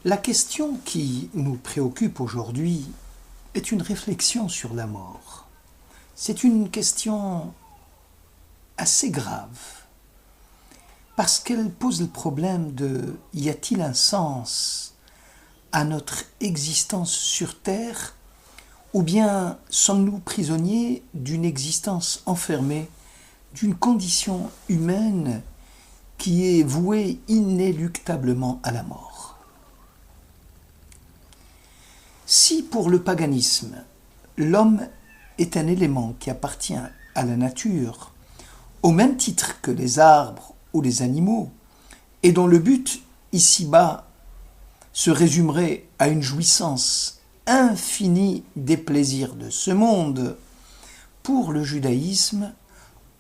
La question qui nous préoccupe aujourd'hui est une réflexion sur la mort. C'est une question assez grave parce qu'elle pose le problème de y a-t-il un sens à notre existence sur Terre ou bien sommes-nous prisonniers d'une existence enfermée, d'une condition humaine qui est vouée inéluctablement à la mort. Si pour le paganisme, l'homme est un élément qui appartient à la nature, au même titre que les arbres ou les animaux, et dont le but, ici-bas, se résumerait à une jouissance infinie des plaisirs de ce monde, pour le judaïsme,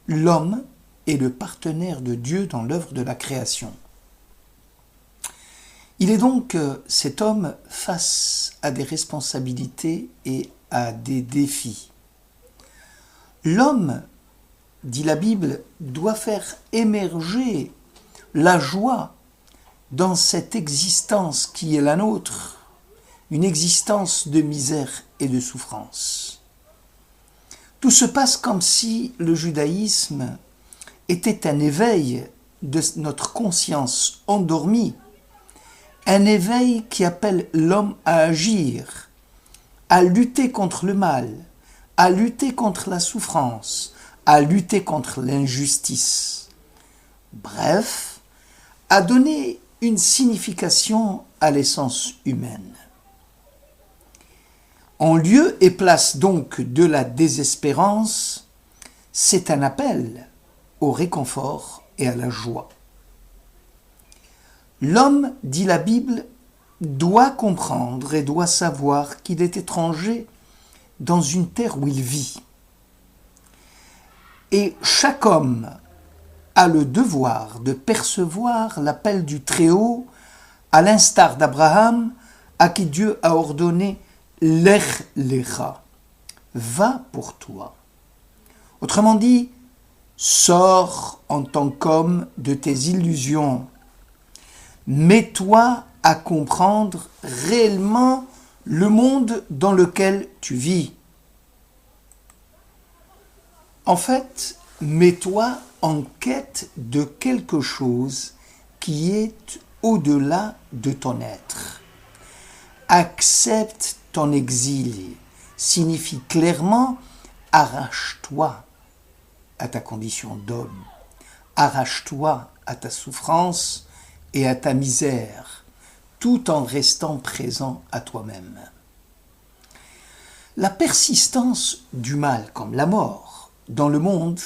l'homme est le partenaire de Dieu dans l'œuvre de la création. Il est donc cet homme face à des responsabilités et à des défis. L'homme, dit la Bible, doit faire émerger la joie dans cette existence qui est la nôtre, une existence de misère et de souffrance. Tout se passe comme si le judaïsme était un éveil de notre conscience endormie, un éveil qui appelle l'homme à agir, à lutter contre le mal, à lutter contre la souffrance, à lutter contre l'injustice. Bref, à donner une signification à l'essence humaine. En lieu et place donc de la désespérance, c'est un appel au réconfort et à la joie. L'homme, dit la Bible, doit comprendre et doit savoir qu'il est étranger dans une terre où il vit. Et chaque homme a le devoir de percevoir l'appel du Très-Haut, à l'instar d'Abraham, à qui Dieu a ordonné « Lech lecha » « Va pour toi ». Autrement dit, sors en tant qu'homme de tes illusions. Mets-toi à comprendre réellement le monde dans lequel tu vis. En fait, mets-toi en quête de quelque chose qui est au-delà de ton être. Accepte ton exil signifie clairement arrache-toi à ta condition d'homme, arrache-toi à ta souffrance et à ta misère, tout en restant présent à toi-même. La persistance du mal, comme la mort, dans le monde,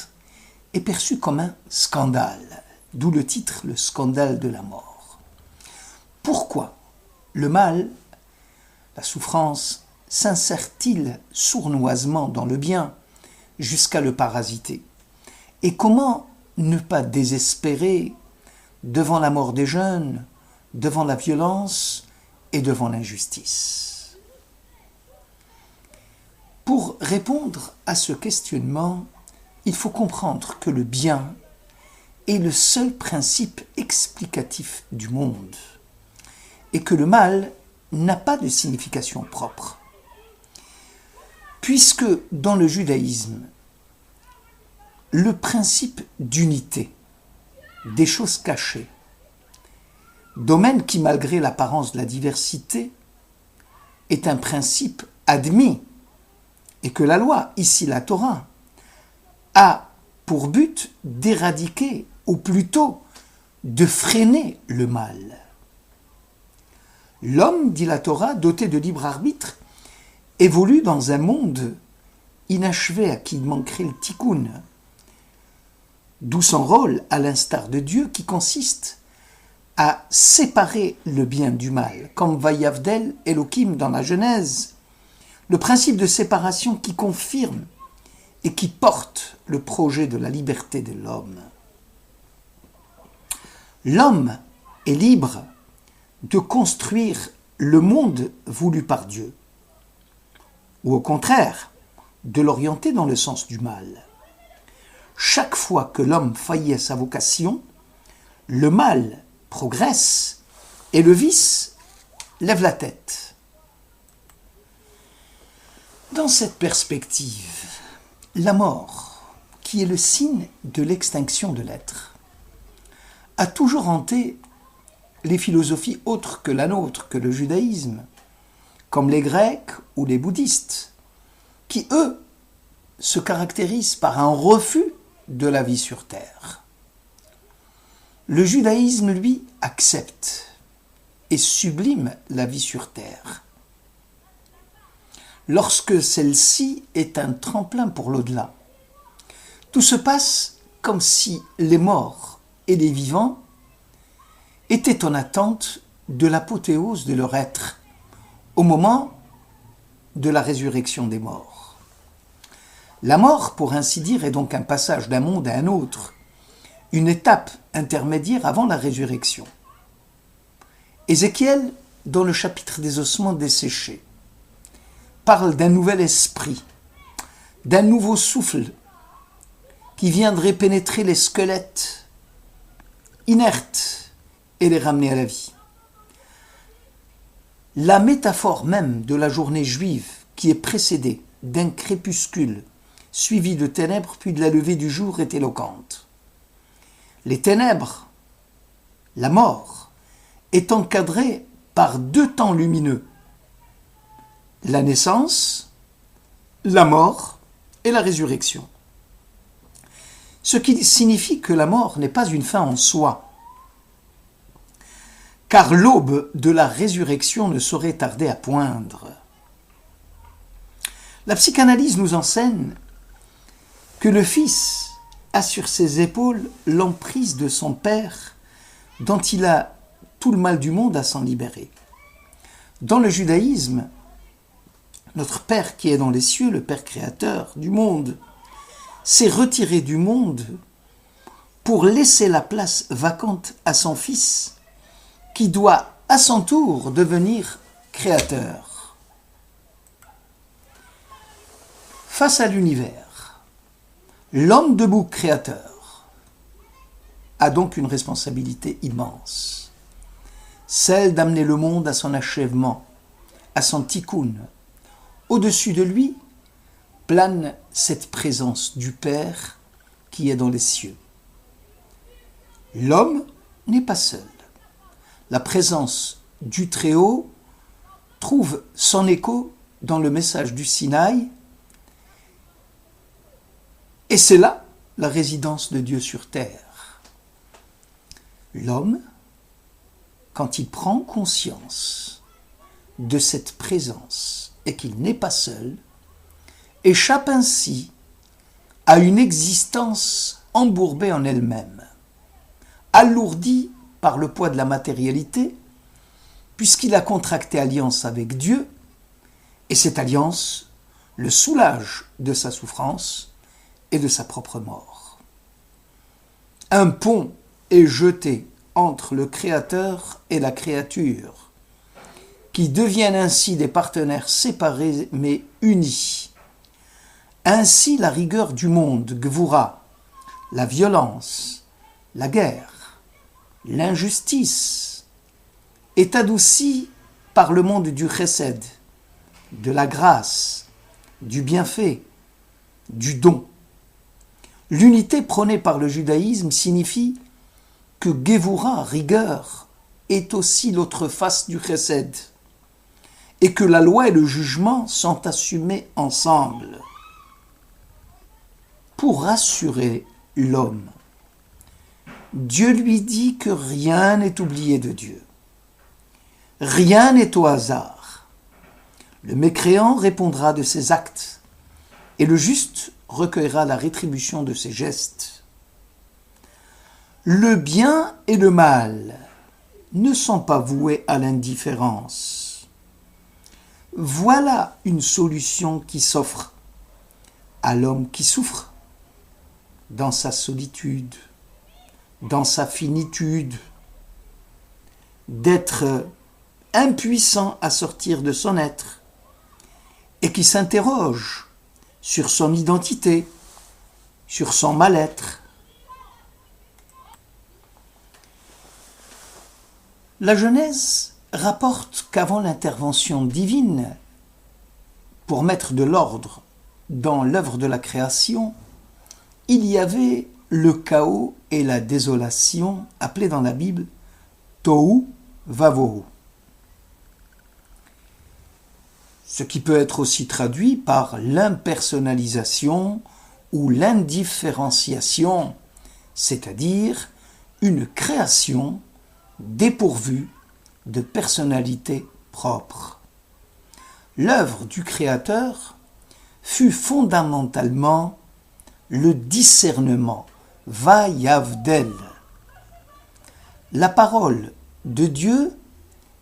est perçue comme un scandale, d'où le titre « Le scandale de la mort ». Pourquoi le mal, la souffrance, s'insère-t-il sournoisement dans le bien jusqu'à le parasiter? Et comment ne pas désespérer devant la mort des jeunes, devant la violence et devant l'injustice? Pour répondre à ce questionnement, il faut comprendre que le bien est le seul principe explicatif du monde et que le mal n'a pas de signification propre. Puisque dans le judaïsme, le principe d'unité, des choses cachées, domaine qui, malgré l'apparence de la diversité, est un principe admis, et que la loi, ici la Torah, a pour but d'éradiquer, ou plutôt de freiner le mal. L'homme, dit la Torah, doté de libre arbitre, évolue dans un monde inachevé à qui il manquerait le tikkun, d'où son rôle, à l'instar de Dieu, qui consiste à séparer le bien du mal, comme Vayavdel Elohim dans la Genèse, le principe de séparation qui confirme et qui porte le projet de la liberté de l'homme. L'homme est libre de construire le monde voulu par Dieu, ou au contraire, de l'orienter dans le sens du mal. Chaque fois que l'homme faillit à sa vocation, le mal progresse et le vice lève la tête. Dans cette perspective, la mort, qui est le signe de l'extinction de l'être, a toujours hanté les philosophies autres que la nôtre, que le judaïsme, comme les Grecs ou les bouddhistes, qui, eux, se caractérisent par un refus de la vie sur terre. Le judaïsme, lui, accepte et sublime la vie sur terre, lorsque celle-ci est un tremplin pour l'au-delà. Tout se passe comme si les morts et les vivants étaient en attente de l'apothéose de leur être, au moment de la résurrection des morts. La mort, pour ainsi dire, est donc un passage d'un monde à un autre, une étape intermédiaire avant la résurrection. Ézéchiel, dans le chapitre des ossements desséchés, parle d'un nouvel esprit, d'un nouveau souffle qui viendrait pénétrer les squelettes inertes et les ramener à la vie. La métaphore même de la journée juive qui est précédée d'un crépuscule suivi de ténèbres puis de la levée du jour est éloquente. Les ténèbres, la mort, est encadrée par deux temps lumineux, la naissance, la mort et la résurrection. Ce qui signifie que la mort n'est pas une fin en soi, car l'aube de la résurrection ne saurait tarder à poindre. La psychanalyse nous enseigne que le Fils a sur ses épaules l'emprise de son Père, dont il a tout le mal du monde à s'en libérer. Dans le judaïsme, notre Père qui est dans les cieux, le Père créateur du monde, s'est retiré du monde pour laisser la place vacante à son Fils, qui doit à son tour devenir créateur. Face à l'univers, l'homme debout créateur a donc une responsabilité immense, celle d'amener le monde à son achèvement, à son tikkun. Au-dessus de lui plane cette présence du Père qui est dans les cieux. L'homme n'est pas seul. La présence du Très-Haut trouve son écho dans le message du Sinaï, et c'est là la résidence de Dieu sur terre. L'homme, quand il prend conscience de cette présence et qu'il n'est pas seul, échappe ainsi à une existence embourbée en elle-même, alourdie par le poids de la matérialité, puisqu'il a contracté alliance avec Dieu, et cette alliance le soulage de sa souffrance et de sa propre mort. Un pont est jeté entre le Créateur et la créature, qui deviennent ainsi des partenaires séparés mais unis. Ainsi la rigueur du monde, Gvura, la violence, la guerre, l'injustice, est adoucie par le monde du chesed, de la grâce, du bienfait, du don. L'unité prônée par le judaïsme signifie que Gevura, rigueur, est aussi l'autre face du chesed, et que la loi et le jugement sont assumés ensemble. Pour rassurer l'homme, Dieu lui dit que rien n'est oublié de Dieu. Rien n'est au hasard. Le mécréant répondra de ses actes, et le juste recueillera la rétribution de ses gestes. Le bien et le mal ne sont pas voués à l'indifférence. Voilà une solution qui s'offre à l'homme qui souffre dans sa solitude, dans sa finitude, d'être impuissant à sortir de son être et qui s'interroge sur son identité, sur son mal-être. La Genèse rapporte qu'avant l'intervention divine, pour mettre de l'ordre dans l'œuvre de la création, il y avait le chaos et la désolation, appelés dans la Bible Tohu Vavohu. Ce qui peut être aussi traduit par l'impersonnalisation ou l'indifférenciation, c'est-à-dire une création dépourvue de personnalité propre. L'œuvre du Créateur fut fondamentalement le discernement, Vayavdel. La parole de Dieu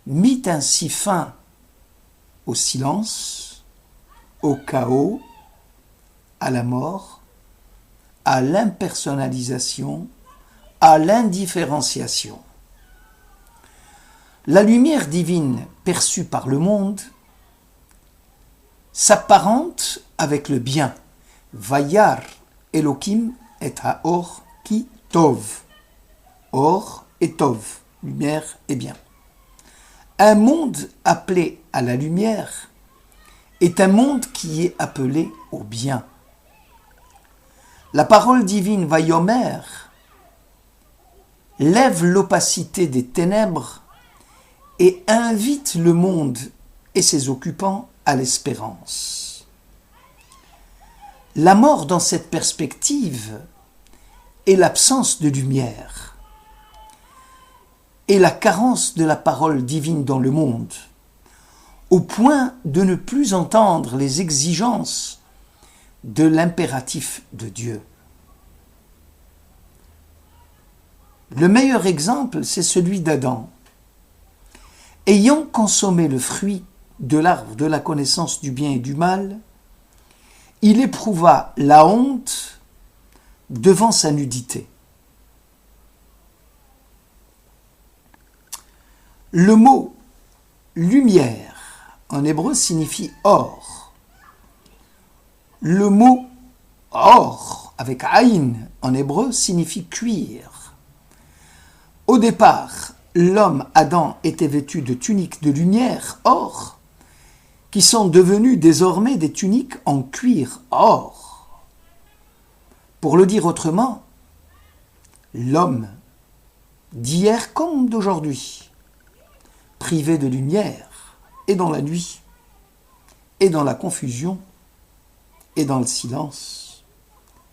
mit ainsi fin au silence, au chaos, à la mort, à l'impersonnalisation, à l'indifférenciation. La lumière divine perçue par le monde s'apparente avec le bien. Vayar Elohim et haor ki tov. Or et tov, lumière et bien. Un monde appelé à la lumière est un monde qui est appelé au bien. La parole divine Vayomer lève l'opacité des ténèbres et invite le monde et ses occupants à l'espérance. La mort dans cette perspective est l'absence de lumière et la carence de la parole divine dans le monde, au point de ne plus entendre les exigences de l'impératif de Dieu. Le meilleur exemple, c'est celui d'Adam. Ayant consommé le fruit de l'arbre de la connaissance du bien et du mal, il éprouva la honte devant sa nudité. Le mot lumière en hébreu signifie or. Le mot or avec aïn en hébreu signifie cuir. Au départ, l'homme Adam était vêtu de tuniques de lumière or, qui sont devenues désormais des tuniques en cuir or. Pour le dire autrement, l'homme d'hier comme d'aujourd'hui, privé de lumière, et dans la nuit, et dans la confusion, et dans le silence,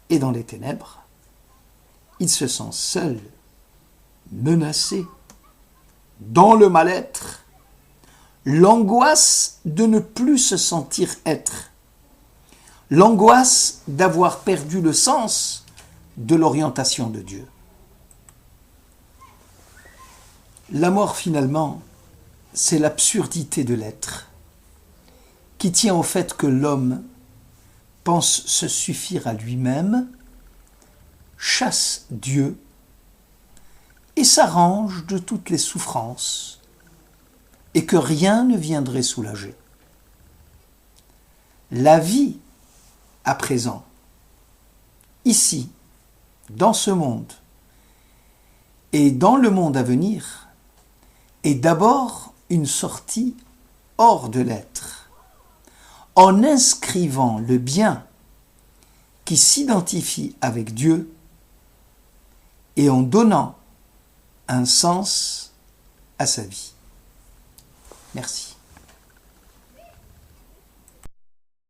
et dans les ténèbres, il se sent seul, menacé, dans le mal-être, l'angoisse de ne plus se sentir être, l'angoisse d'avoir perdu le sens de l'orientation de Dieu. La mort, finalement, c'est l'absurdité de l'être, qui tient au fait que l'homme pense se suffire à lui-même, chasse Dieu et s'arrange de toutes les souffrances, et que rien ne viendrait soulager. La vie, à présent, ici, dans ce monde, et dans le monde à venir, est d'abord une sortie hors de l'être, en inscrivant le bien qui s'identifie avec Dieu et en donnant un sens à sa vie. Merci.